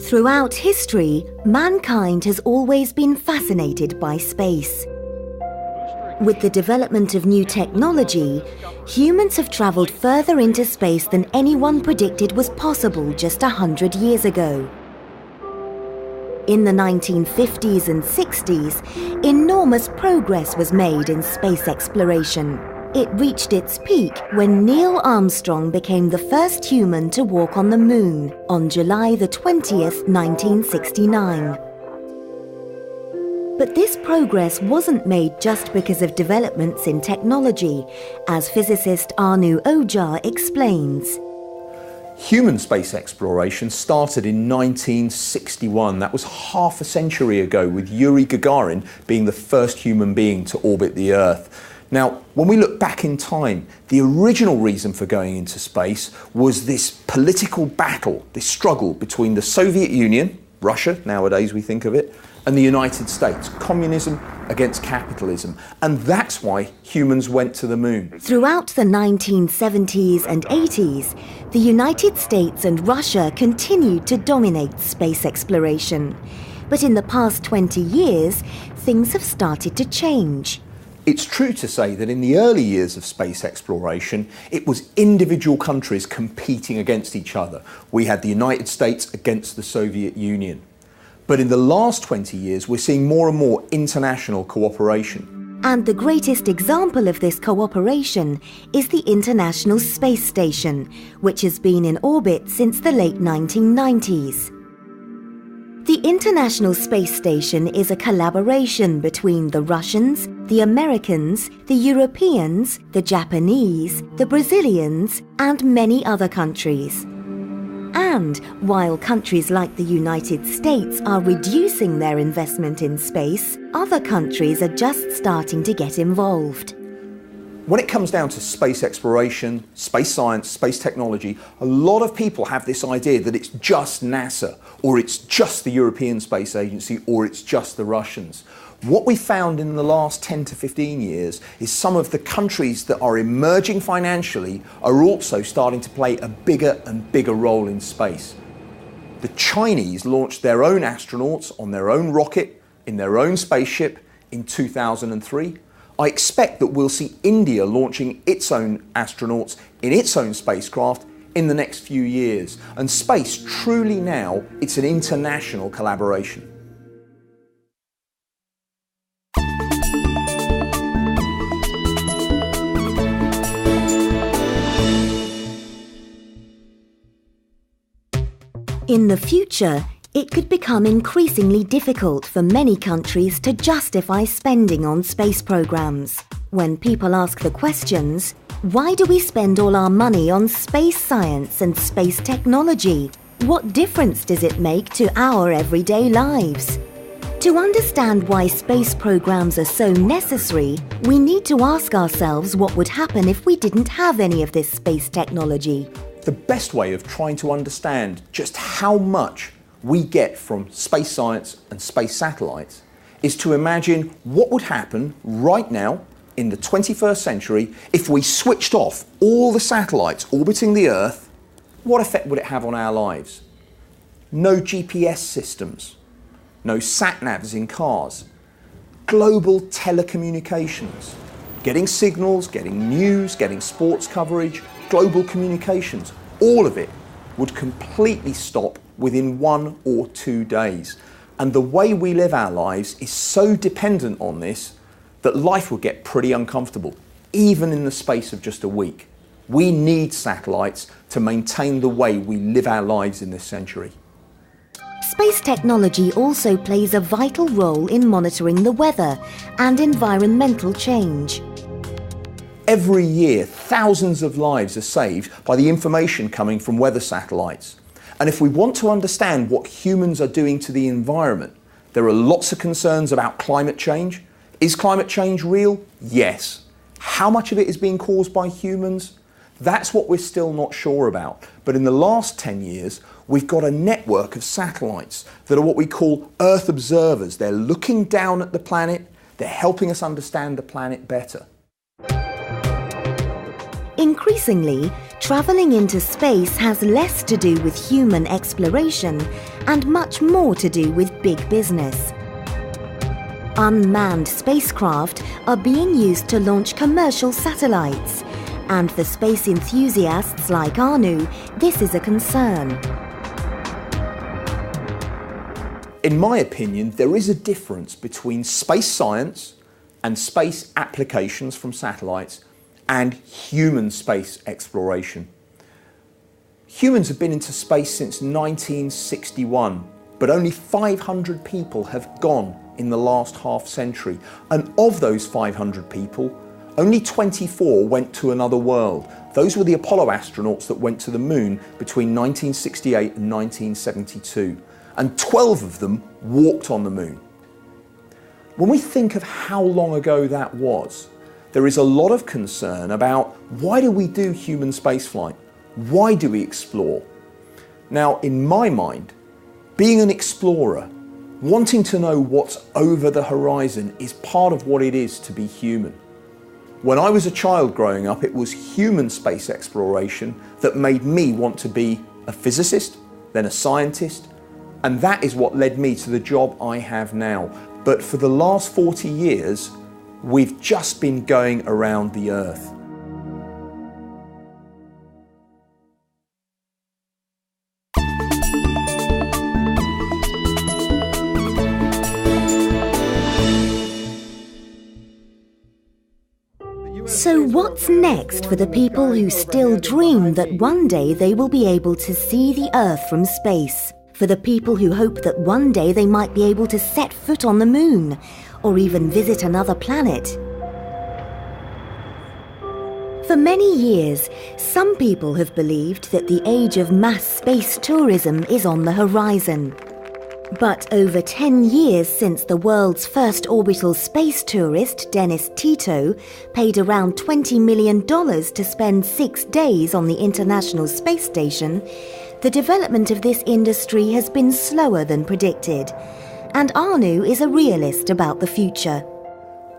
Throughout history, mankind has always been fascinated by space. With the development of new technology, humans have travelled further into space than anyone predicted was possible just 100 years ago. In the 1950s and 60s, enormous progress was made in space exploration. It reached its peak when Neil Armstrong became the first human to walk on the moon on July the 20th, 1969. But this progress wasn't made just because of developments in technology, as physicist Anu Ojar explains. Human space exploration started in 1961. That was half a century ago, with Yuri Gagarin being the first human being to orbit the Earth. Now, when we look back in time, the original reason for going into space was this political battle, this struggle between the Soviet Union, Russia, nowadays we think of it, and the United States, communism against capitalism. And that's why humans went to the moon. Throughout the 1970s and 80s, the United States and Russia continued to dominate space exploration. But in the past 20 years, things have started to change. It's true to say that in the early years of space exploration, it was individual countries competing against each other. We had the United States against the Soviet Union. But in the last 20 years, we're seeing more and more international cooperation. And the greatest example of this cooperation is the International Space Station, which has been in orbit since the late 1990s. The International Space Station is a collaboration between the Russians, the Americans, the Europeans, the Japanese, the Brazilians, and many other countries. And while countries like the United States are reducing their investment in space, other countries are just starting to get involved. When it comes down to space exploration, space science, space technology, a lot of people have this idea that it's just NASA, or it's just the European Space Agency, or it's just the Russians. What we found in the last 10 to 15 years is some of the countries that are emerging financially are also starting to play a bigger and bigger role in space. The Chinese launched their own astronauts on their own rocket, in their own spaceship in 2003. I expect that we'll see India launching its own astronauts in its own spacecraft in the next few years. And space, truly now, it's an international collaboration. In the future, it could become increasingly difficult for many countries to justify spending on space programs. When people ask the questions, why do we spend all our money on space science and space technology? What difference does it make to our everyday lives? To understand why space programs are so necessary, we need to ask ourselves what would happen if we didn't have any of this space technology. The best way of trying to understand just how much we get from space science and space satellites is to imagine what would happen right now in the 21st century if we switched off all the satellites orbiting the Earth. What effect would it have on our lives? No GPS systems, no sat-navs in cars, global telecommunications, getting signals, getting news, getting sports coverage, global communications, all of it would completely stop within 1 or 2 days. And the way we live our lives is so dependent on this that life will get pretty uncomfortable, even in the space of just a week. We need satellites to maintain the way we live our lives in this century. Space technology also plays a vital role in monitoring the weather and environmental change. Every year, thousands of lives are saved by the information coming from weather satellites. And if we want to understand what humans are doing to the environment, there are lots of concerns about climate change. Is climate change real? Yes. How much of it is being caused by humans? That's what we're still not sure about. But in the last 10 years, we've got a network of satellites that are what we call Earth observers. They're looking down at the planet. They're helping us understand the planet better. Increasingly, travelling into space has less to do with human exploration and much more to do with big business. Unmanned spacecraft are being used to launch commercial satellites, and for space enthusiasts like Anu, this is a concern. In my opinion, there is a difference between space science and space applications from satellites and human space exploration. Humans have been into space since 1961, but only 500 people have gone in the last half century. And of those 500 people, only 24 went to another world. Those were the Apollo astronauts that went to the moon between 1968 and 1972. And 12 of them walked on the moon. When we think of how long ago that was, there is a lot of concern about why do we do human spaceflight? Why do we explore? Now, in my mind, being an explorer, wanting to know what's over the horizon is part of what it is to be human. When I was a child growing up, it was human space exploration that made me want to be a physicist, then a scientist, and that is what led me to the job I have now. But for the last 40 years, we've just been going around the Earth. So what's next for the people who still dream that one day they will be able to see the Earth from space? For the people who hope that one day they might be able to set foot on the moon, or even visit another planet? For many years, some people have believed that the age of mass space tourism is on the horizon. But over 10 years since the world's first orbital space tourist, Dennis Tito, paid around $20 million to spend 6 days on the International Space Station, the development of this industry has been slower than predicted. And Anu is a realist about the future.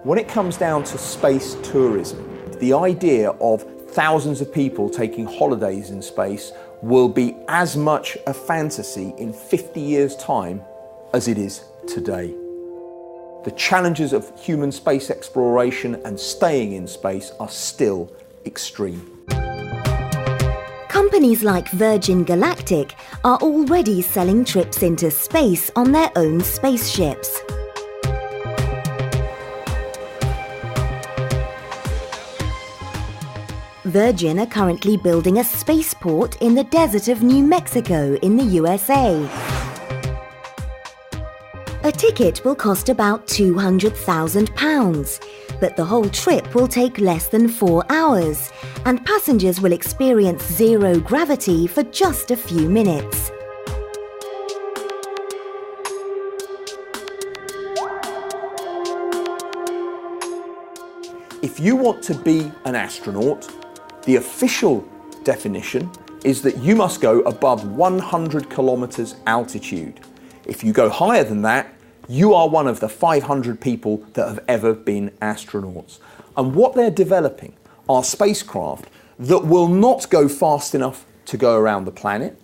When it comes down to space tourism, the idea of thousands of people taking holidays in space will be as much a fantasy in 50 years' time as it is today. The challenges of human space exploration and staying in space are still extreme. Companies like Virgin Galactic are already selling trips into space on their own spaceships. Virgin are currently building a spaceport in the desert of New Mexico in the USA. A ticket will cost about £200,000, but the whole trip will take less than 4 hours, and passengers will experience zero gravity for just a few minutes. If you want to be an astronaut, the official definition is that you must go above 100 kilometers altitude. If you go higher than that, you are one of the 500 people that have ever been astronauts. And what they're developing are spacecraft that will not go fast enough to go around the planet,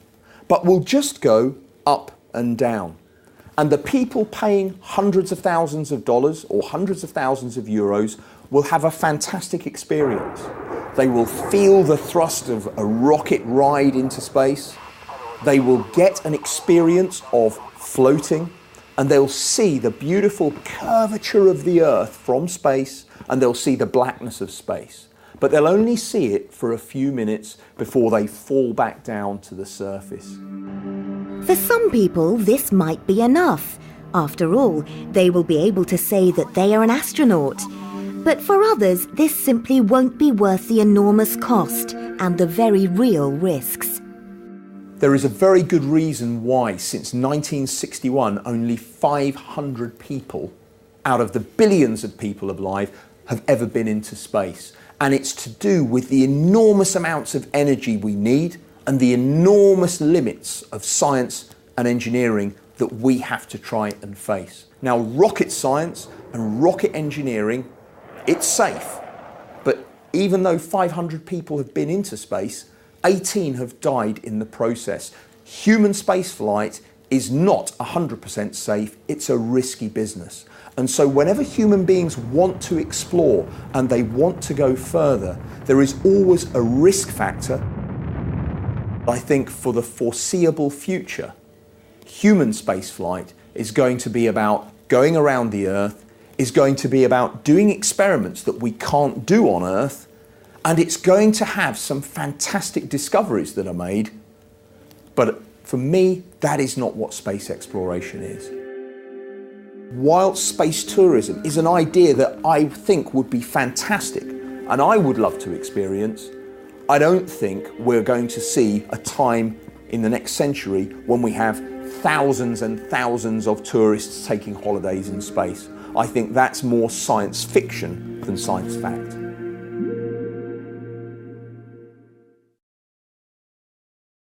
but will just go up and down. And the people paying hundreds of thousands of dollars or hundreds of thousands of euros will have a fantastic experience. They will feel the thrust of a rocket ride into space. They will get an experience of floating, and they'll see the beautiful curvature of the Earth from space, and they'll see the blackness of space. But they'll only see it for a few minutes before they fall back down to the surface. For some people, this might be enough. After all, they will be able to say that they are an astronaut. But for others, this simply won't be worth the enormous cost and the very real risks. There is a very good reason why, since 1961, only 500 people out of the billions of people alive have ever been into space. And it's to do with the enormous amounts of energy we need and the enormous limits of science and engineering that we have to try and face. Now, rocket science and rocket engineering, it's safe. But even though 500 people have been into space, 18 have died in the process. Human spaceflight is not 100% safe, it's a risky business. And so whenever human beings want to explore and they want to go further, there is always a risk factor. I think for the foreseeable future, human spaceflight is going to be about going around the Earth, is going to be about doing experiments that we can't do on Earth, and it's going to have some fantastic discoveries that are made. But for me, that is not what space exploration is. While space tourism is an idea that I think would be fantastic and I would love to experience, I don't think we're going to see a time in the next century when we have thousands and thousands of tourists taking holidays in space. I think that's more science fiction than science fact.